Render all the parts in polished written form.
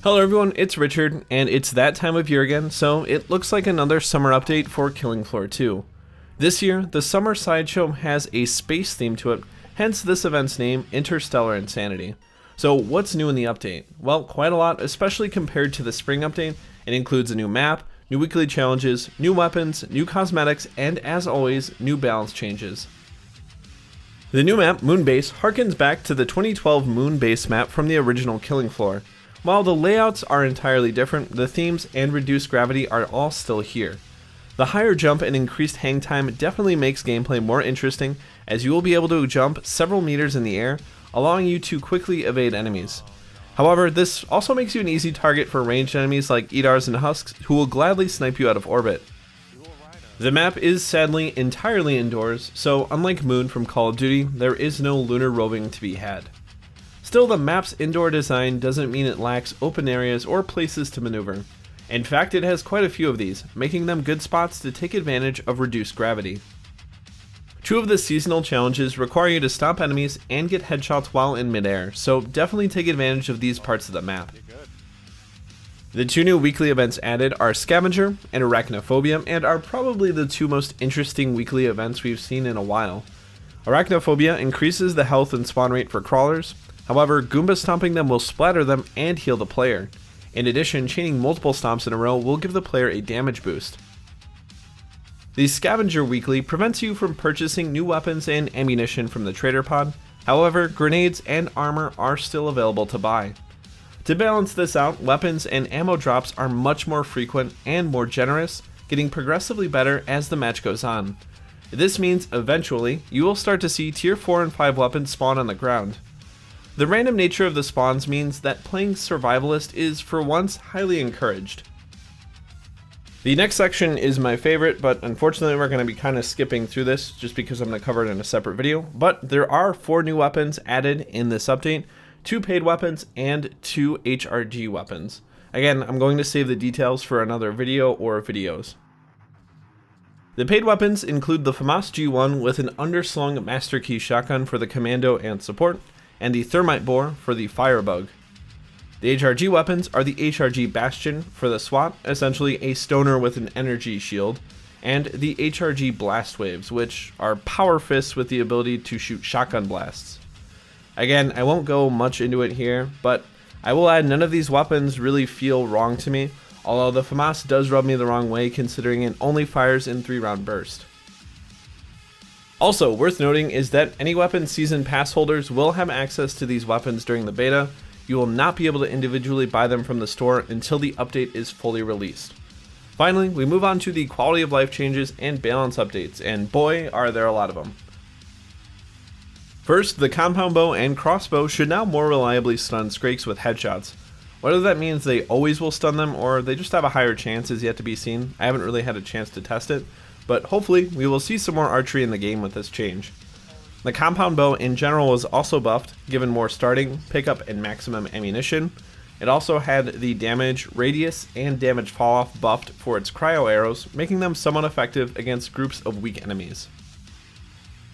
Hello everyone, it's Richard, and it's that time of year again, so it looks like another summer update for Killing Floor 2. This year, the summer sideshow has a space theme to it, hence this event's name, Interstellar Insanity. So what's new in the update? Well, quite a lot, especially compared to the spring update. It includes a new map, new weekly challenges, new weapons, new cosmetics, and as always, new balance changes. The new map, Moonbase, harkens back to the 2012 Moonbase map from the original Killing Floor. While the layouts are entirely different, the themes and reduced gravity are all still here. The higher jump and increased hang time definitely makes gameplay more interesting, as you will be able to jump several meters in the air, allowing you to quickly evade enemies. However, this also makes you an easy target for ranged enemies like Edars and Husks, who will gladly snipe you out of orbit. The map is sadly entirely indoors, so unlike Moon from Call of Duty, there is no lunar roving to be had. Still, the map's indoor design doesn't mean it lacks open areas or places to maneuver. In fact, it has quite a few of these, making them good spots to take advantage of reduced gravity. Two of the seasonal challenges require you to stop enemies and get headshots while in midair, so definitely take advantage of these parts of the map. The two new weekly events added are Scavenger and Arachnophobia, and are probably the two most interesting weekly events we've seen in a while. Arachnophobia increases the health and spawn rate for crawlers. However, Goomba stomping them will splatter them and heal the player. In addition, chaining multiple stomps in a row will give the player a damage boost. The Scavenger Weekly prevents you from purchasing new weapons and ammunition from the trader pod. However, grenades and armor are still available to buy. To balance this out, weapons and ammo drops are much more frequent and more generous, getting progressively better as the match goes on. This means eventually you will start to see tier 4 and 5 weapons spawn on the ground. The random nature of the spawns means that playing Survivalist is for once highly encouraged. The next section is my favorite, but unfortunately we're going to be kind of skipping through this just because I'm going to cover it in a separate video. But there are 4 new weapons added in this update, 2 paid weapons and 2 HRG weapons. Again, I'm going to save the details for another video or videos. The paid weapons include the FAMAS G1 with an underslung Master Key shotgun for the commando and support, and the Thermite Bore for the Firebug. The HRG weapons are the HRG Bastion for the SWAT, essentially a stoner with an energy shield, and the HRG Blast Waves, which are power fists with the ability to shoot shotgun blasts. Again, I won't go much into it here, but I will add none of these weapons really feel wrong to me, although the FAMAS does rub me the wrong way considering it only fires in 3-round burst. Also, worth noting is that any weapon season pass holders will have access to these weapons during the beta. You will not be able to individually buy them from the store until the update is fully released. Finally, we move on to the quality of life changes and balance updates, and boy, are there a lot of them. First, the compound bow and crossbow should now more reliably stun Skrakes with headshots. Whether that means they always will stun them or they just have a higher chance is yet to be seen. I haven't really had a chance to test it, but hopefully we will see some more archery in the game with this change. The compound bow in general was also buffed, given more starting, pickup, and maximum ammunition. It also had the damage, radius, and damage falloff buffed for its cryo arrows, making them somewhat effective against groups of weak enemies.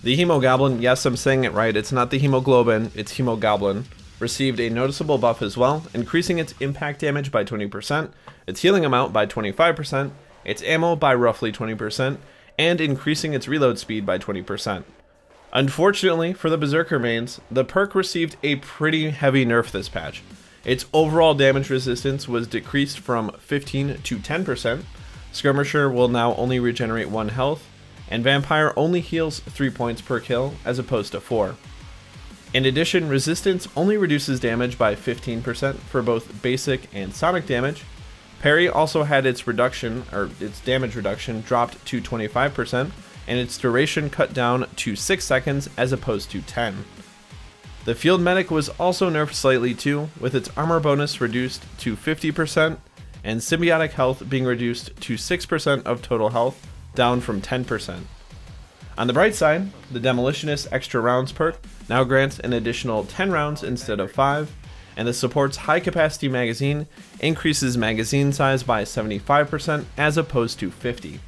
The Hemoglobin, yes, I'm saying it right, it's not the Hemoglobin, it's Hemoglobin, received a noticeable buff as well, increasing its impact damage by 20%, its healing amount by 25%, its ammo by roughly 20%, and increasing its reload speed by 20%. Unfortunately for the Berserker mains, the perk received a pretty heavy nerf this patch. Its overall damage resistance was decreased from 15 to 10%, Skirmisher will now only regenerate 1 health, and Vampire only heals 3 points per kill as opposed to 4. In addition, resistance only reduces damage by 15% for both basic and sonic damage. Parry also had its damage reduction dropped to 25%, and its duration cut down to 6 seconds as opposed to 10. The Field Medic was also nerfed slightly too, with its armor bonus reduced to 50%, and symbiotic health being reduced to 6% of total health, down from 10%. On the bright side, the Demolitionist extra rounds perk now grants an additional 10 rounds instead of 5, and the support's high capacity magazine increases magazine size by 75% as opposed to 50%.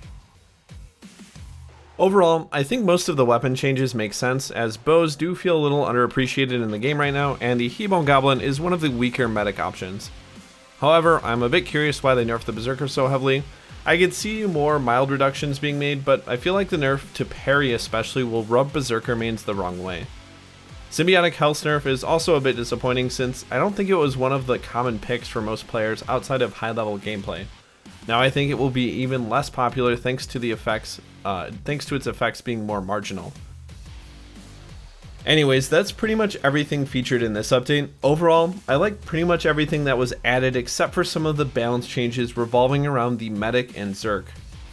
Overall, I think most of the weapon changes make sense, as bows do feel a little underappreciated in the game right now, and the Hemoglobin is one of the weaker medic options. However, I'm a bit curious why they nerfed the Berserker so heavily. I could see more mild reductions being made, but I feel like the nerf to parry especially will rub Berserker mains the wrong way. Symbiotic Health's nerf is also a bit disappointing since I don't think it was one of the common picks for most players outside of high level gameplay. Now I think it will be even less popular thanks to its effects being more marginal. Anyways, that's pretty much everything featured in this update. Overall, I like pretty much everything that was added except for some of the balance changes revolving around the Medic and Zerk.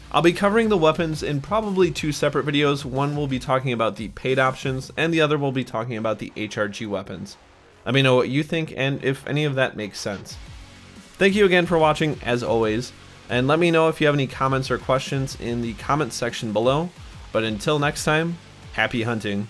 I'll be covering the weapons in probably 2 separate videos. One will be talking about the paid options, and the other will be talking about the HRG weapons. Let me know what you think and if any of that makes sense. Thank you again for watching, as always, and let me know if you have any comments or questions in the comments section below. But until next time, happy hunting.